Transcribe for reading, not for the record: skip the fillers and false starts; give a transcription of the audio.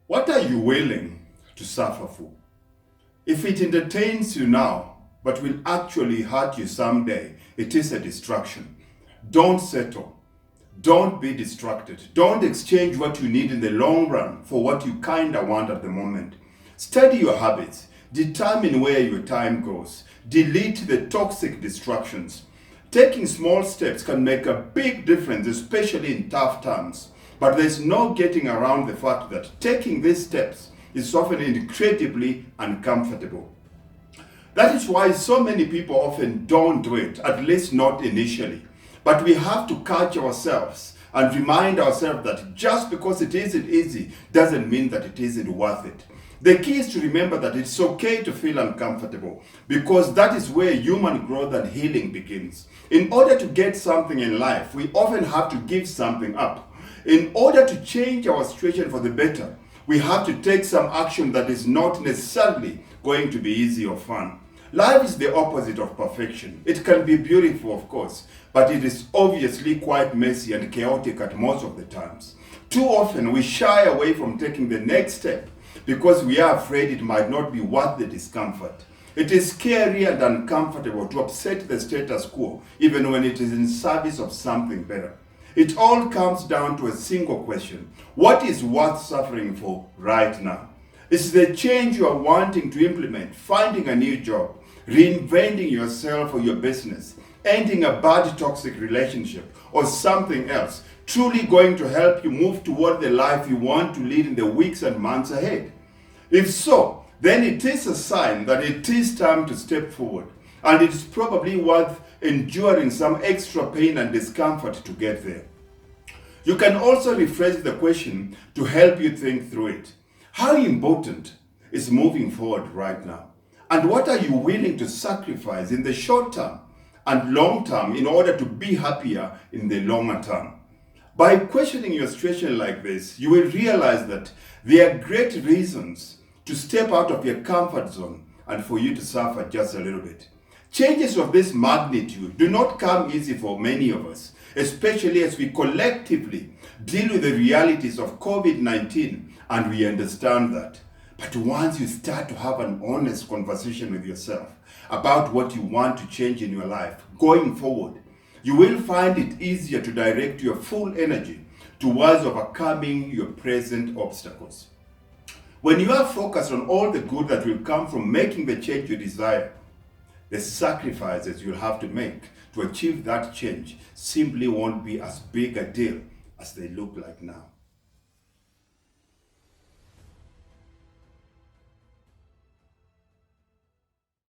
What are you willing to suffer for? If it entertains you now, but will actually hurt you someday, it is a distraction. Don't settle. Don't be distracted. Don't exchange what you need in the long run for what you kinda want at the moment. Study your habits. Determine where your time goes. Delete the toxic distractions. Taking small steps can make a big difference, especially in tough times. But there's no getting around the fact that taking these steps is often incredibly uncomfortable. That is why so many people often don't do it, at least not initially. But we have to catch ourselves and remind ourselves that just because it isn't easy doesn't mean that it isn't worth it. The key is to remember that it's okay to feel uncomfortable because that is where human growth and healing begins. In order to get something in life, we often have to give something up. In order to change our situation for the better, we have to take some action that is not necessarily going to be easy or fun. Life is the opposite of perfection. It can be beautiful, of course, but it is obviously quite messy and chaotic at most of the times. Too often, we shy away from taking the next step because we are afraid it might not be worth the discomfort. It is scary and uncomfortable to upset the status quo, even when it is in service of something better. It all comes down to a single question. What is worth suffering for right now? Is the change you are wanting to implement, finding a new job, reinventing yourself or your business, ending a bad toxic relationship, or something else, truly going to help you move toward the life you want to lead in the weeks and months ahead? If so, then it is a sign that it is time to step forward, and it is probably worth enduring some extra pain and discomfort to get there. You can also rephrase the question to help you think through it. How important is moving forward right now? And what are you willing to sacrifice in the short term and long term in order to be happier in the longer term? By questioning your situation like this, you will realize that there are great reasons to step out of your comfort zone and for you to suffer just a little bit. Changes of this magnitude do not come easy for many of us, especially as we collectively deal with the realities of COVID-19, and we understand that. But once you start to have an honest conversation with yourself about what you want to change in your life going forward, you will find it easier to direct your full energy towards overcoming your present obstacles. When you are focused on all the good that will come from making the change you desire, the sacrifices you'll have to make to achieve that change simply won't be as big a deal as they look like now.